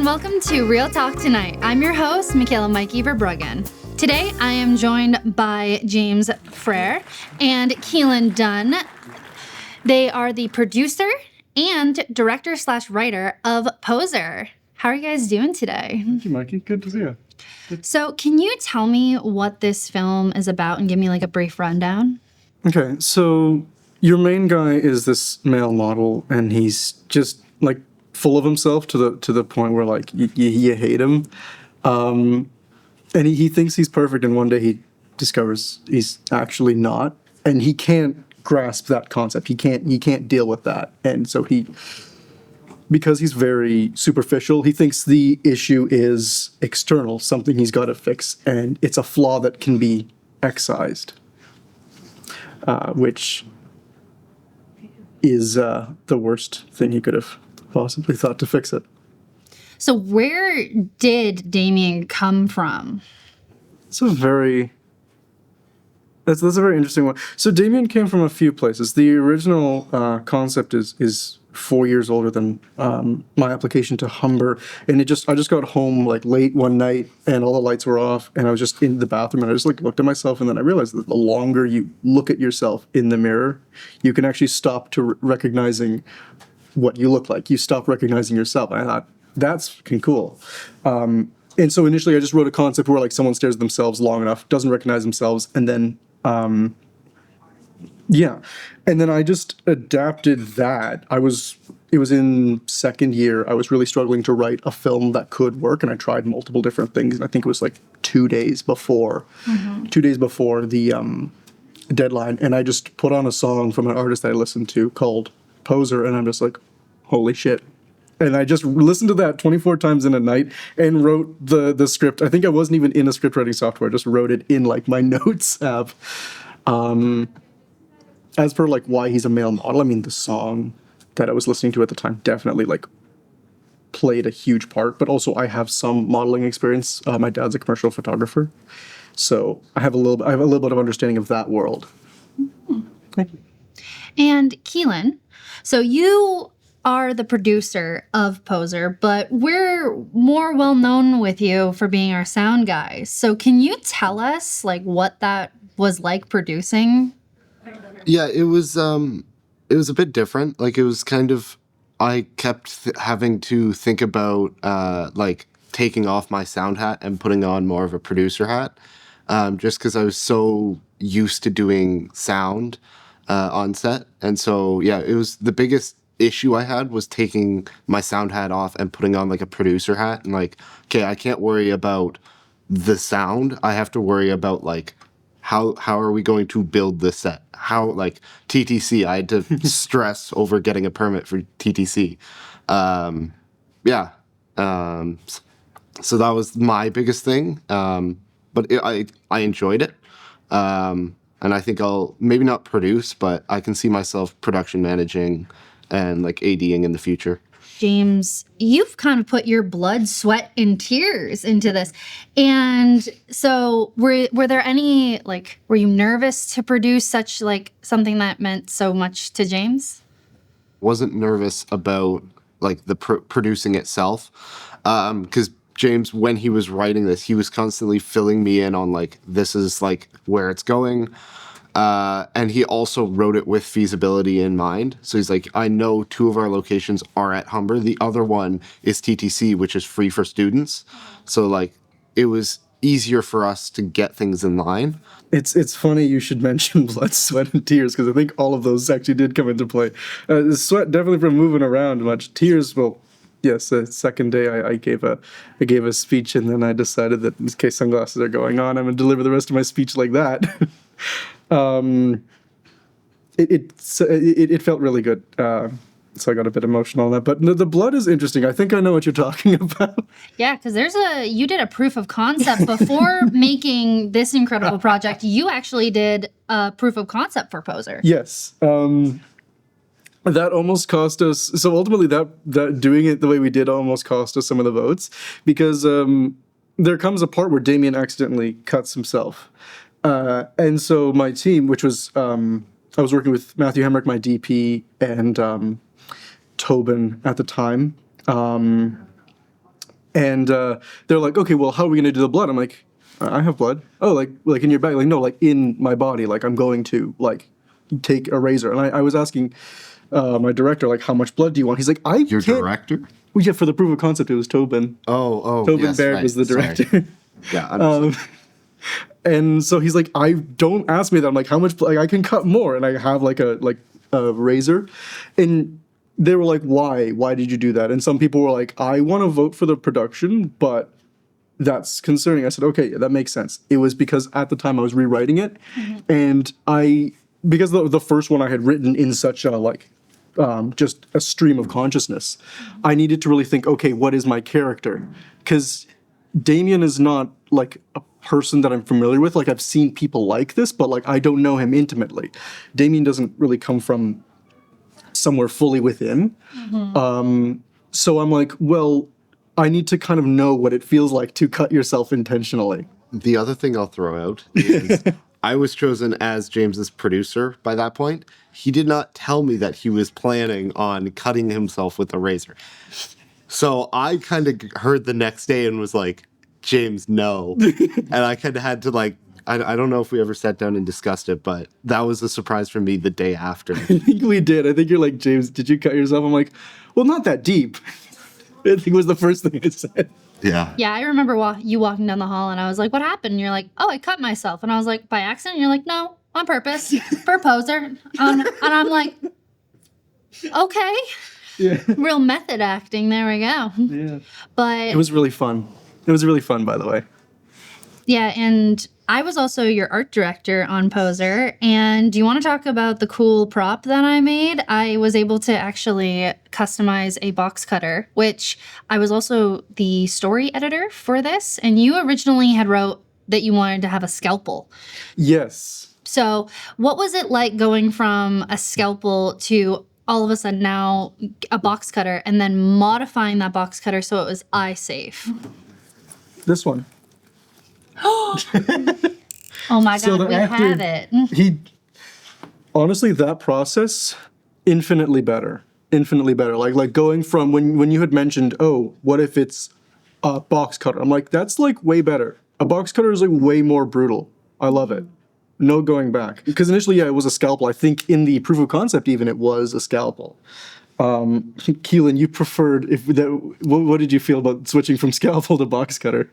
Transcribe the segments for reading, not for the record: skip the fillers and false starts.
and welcome to Real Talk Tonight. I'm your host, Makayla Mikey Verbruggen. Today, I am joined by James Freire and Keelan Dunn. They are the producer and director/writer of Poser. How are you guys doing today? Thank you, Mikey. Good to see you. So, can you tell me what this film is about and give me like a brief rundown? Okay, so your main guy is this male model, and he's just like full of himself to the point where like you hate him, and he thinks he's perfect, and one day he discovers he's actually not, and he can't grasp that concept. He can't deal with that, and so because he's very superficial, he thinks the issue is external, something he's got to fix, and it's a flaw that can be excised, which is the worst thing he could have possibly thought to fix it. So where did Damien come from? That's a very interesting one. So Damien came from a few places. The original concept is 4 years older than my application to Humber, and I just got home like late one night, and all the lights were off, and I was just in the bathroom, and I just like looked at myself, and then I realized that the longer you look at yourself in the mirror, you can actually stop to recognizing what you look like. You stop recognizing yourself. And I thought, that's fucking cool. And so initially I just wrote a concept where like someone stares at themselves long enough, doesn't recognize themselves, and then and then I just adapted that. It was in second year. I was really struggling to write a film that could work, and I tried multiple different things, and I think it was like 2 days before the deadline, and I just put on a song from an artist I listened to called Poser, and I'm just like, holy shit. And I just listened to that 24 times in a night and wrote the script. I think I wasn't even in a script writing software. I just wrote it in like my notes app. As per like why he's a male model, I mean, the song that I was listening to at the time definitely like played a huge part, but also I have some modeling experience. My dad's a commercial photographer, so I have a little bit of understanding of that world. Thank you. And Keelan, so you are the producer of Poser, but we're more well known with you for being our sound guy. So can you tell us like what that was like producing? Yeah, it was a bit different. Like it was kind of, I kept having to think about like taking off my sound hat and putting on more of a producer hat, just because I was so used to doing sound on set. And so, yeah, it was the biggest issue I had was taking my sound hat off and putting on like a producer hat. And like, okay, I can't worry about the sound. I have to worry about like, how are we going to build this set? How, like, TTC, I had to stress over getting a permit for TTC. So that was my biggest thing. But I enjoyed it. And I think I'll maybe not produce, but I can see myself production managing and like ADing in the future. James, you've kind of put your blood, sweat, and tears into this. And so were there any, like, were you nervous to produce such, like, something that meant so much to James? Wasn't nervous about, like, the producing itself. Because James, when he was writing this, he was constantly filling me in on, like, this is, like, where it's going. And he also wrote it with feasibility in mind. So he's like, I know 2 of our locations are at Humber. The other one is TTC, which is free for students. So like, it was easier for us to get things in line. It's funny you should mention blood, sweat, and tears, because I think all of those actually did come into play. The sweat definitely from moving around much. Tears, well, yes, the second day I gave a speech, and then I decided that in case sunglasses are going on, I'm going to deliver the rest of my speech like that. It felt really good, so I got a bit emotional on that. But the blood is interesting. I think I know what you're talking about. Yeah, because you did a proof of concept before making this incredible project. You actually did a proof of concept for Poser. Yes. That almost cost us. So ultimately, that doing it the way we did almost cost us some of the votes, because there comes a part where Damien accidentally cuts himself. And so my team, which was, I was working with Matthew Hemrick, my DP, and Tobin at the time. And they're like, okay, well, how are we going to do the blood? I'm like, I have blood. Oh, like in your bag? Like, no, like in my body. Like, I'm going to like take a razor. And I was asking my director, like, how much blood do you want? He's like, Your director? Well, yeah, for the proof of concept, it was Tobin. Tobin yes, Baird right. was the director. Yeah. And so he's like, I don't ask me that. I'm like, how much? Like, I can cut more, and I have like a razor, and they were like, why? Why did you do that? And some people were like, I want to vote for the production, but that's concerning. I said, okay, yeah, that makes sense. It was because at the time I was rewriting it, and because the first one I had written in such a just a stream of consciousness, I needed to really think, okay, what is my character? Because Damien is not like a person that I'm familiar with. Like, I've seen people like this, but like I don't know him intimately. Damien doesn't really come from somewhere fully within. So I'm like, well, I need to kind of know what it feels like to cut yourself intentionally. The other thing I'll throw out is I was chosen as James's producer by that point. He did not tell me that he was planning on cutting himself with a razor. So I kind of heard the next day and was like, James, no. And I kind of had to like, I don't know if we ever sat down and discussed it, but that was a surprise for me the day after. I think we did. I think you're like, James, did you cut yourself? I'm like, well, not that deep. I think was the first thing I said. Yeah. Yeah, I remember you walking down the hall, and I was like, what happened? And you're like, oh, I cut myself. And I was like, by accident? And you're like, no, on purpose, for a poser. And I'm like, okay. Yeah. Real method acting. There we go. Yeah. But It was really fun. It was really fun, by the way. yeah, and I was also your art director on Poser. And do you want to talk about the cool prop that I made? I was able to actually customize a box cutter, which I was also the story editor for this. And you originally had wrote that you wanted to have a scalpel. Yes. So what was it like going from a scalpel to all of a sudden now a box cutter, and then modifying that box cutter so it was eye safe? This one. Oh my So God, the we actor- have it. Honestly, that process, infinitely better. Infinitely better. Like going from when you had mentioned, oh, what if it's a box cutter? I'm like, that's like way better. A box cutter is like way more brutal. I love it. No going back. Because initially, yeah, it was a scalpel. I think in the proof of concept even, it was a scalpel. Keelan, you preferred what did you feel about switching from scalpel to box cutter?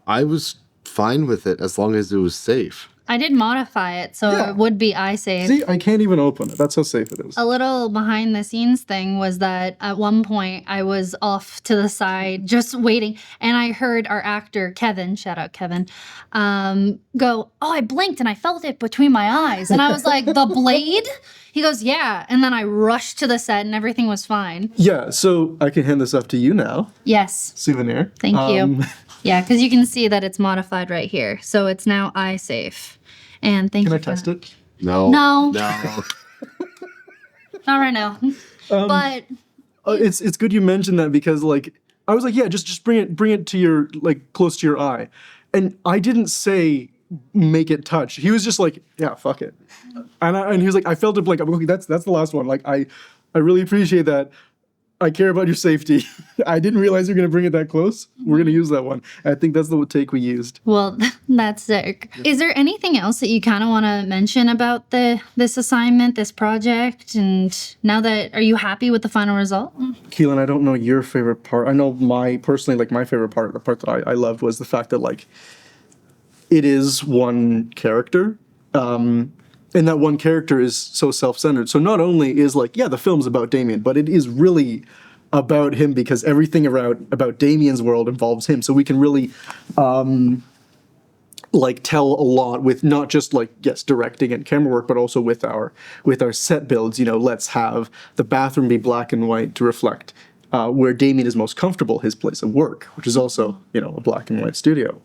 I was fine with it as long as it was safe. I did modify it so Yeah. it would be eye safe. See, I can't even open it. That's how safe it is. A little behind the scenes thing was that at one point I was off to the side just waiting, and I heard our actor Kevin, shout out Kevin, go, oh, I blinked and I felt it between my eyes. And I was like, the blade? He goes, yeah. And then I rushed to the set and everything was fine. Yeah, so I can hand this off to you now. Yes. Souvenir. Thank you. Yeah, because you can see that it's modified right here. So it's now eye safe. And thank Can you. I test it? No. No. No. Not right now. But It's good you mentioned that because like I was like, yeah, just bring it to your like close to your eye, and I didn't say make it touch. He was just like, yeah, fuck it, and he was like, I felt it blink. I'm like, okay, that's the last one. Like I really appreciate that. I care about your safety. I didn't realize you're gonna bring it that close. We're gonna use that one. I think that's the take we used. well, that's sick. Is there anything else that you kind of want to mention about this assignment, this project, and now that are you happy with the final result? Keelan, I don't know your favorite part. I know my favorite part, the part that I loved was the fact that like it is one character. And that one character is so self-centered. So not only is like, yeah, the film's about Damien, but it is really about him because everything about Damien's world involves him. So we can really like tell a lot with not just like, yes, directing and camera work, but also with our set builds. You know, let's have the bathroom be black and white to reflect where Damien is most comfortable, his place of work, which is also, you know, a black and white studio.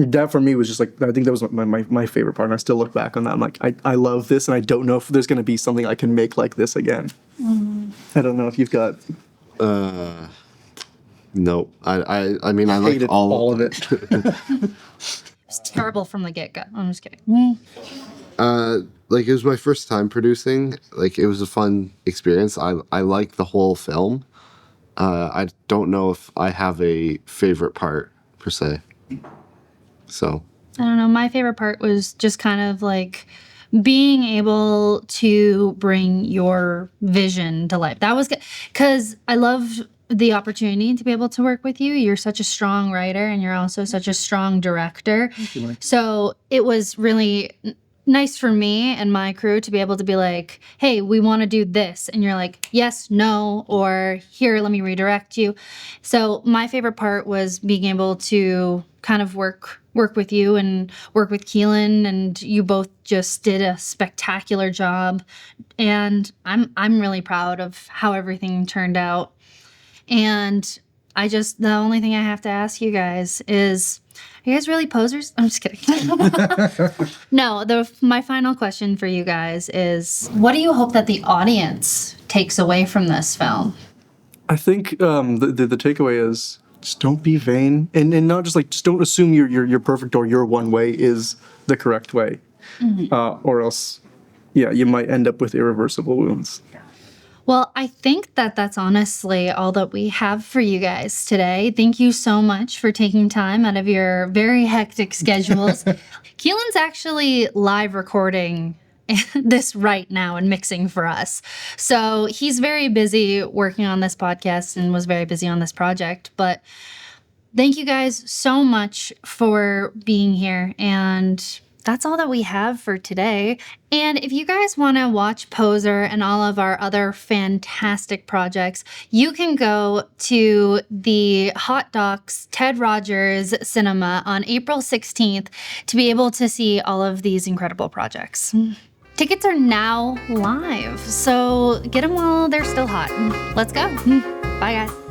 That for me was just like, I think that was my favorite part. And I still look back on that. I'm like, I love this. And I don't know if there's going to be something I can make like this again. I don't know if you've got. No. I mean, I like Hated all of it. It's terrible from the get-go. I'm just kidding. Like it was my first time producing. Like it was a fun experience. I liked the whole film. I don't know if I have a favorite part per se. So I don't know. My favorite part was just kind of like being able to bring your vision to life. That was good because I love the opportunity to be able to work with you. You're such a strong writer and you're also such a strong director. Thank you, Mike. So it was really nice for me and my crew to be able to be like, hey, we want to do this. And you're like, yes, no, or here, let me redirect you. So my favorite part was being able to kind of work with you and work with Keelan, and you both just did a spectacular job. And I'm really proud of how everything turned out. And the only thing I have to ask you guys is, are you guys really posers? I'm just kidding. No, my final question for you guys is, what do you hope that the audience takes away from this film? I think the takeaway is just don't be vain, and not just don't assume you're perfect or your one way is the correct way, or else, you might end up with irreversible wounds. Well, I think that that's honestly all that we have for you guys today. Thank you so much for taking time out of your very hectic schedules. Keelan's actually live recording this right now and mixing for us. So he's very busy working on this podcast and was very busy on this project. But thank you guys so much for being here. And that's all that we have for today. And if you guys want to watch Poser and all of our other fantastic projects, you can go to the Hot Docs Ted Rogers Cinema on April 16th to be able to see all of these incredible projects. Tickets are now live, so get them while they're still hot. Let's go. Bye, guys.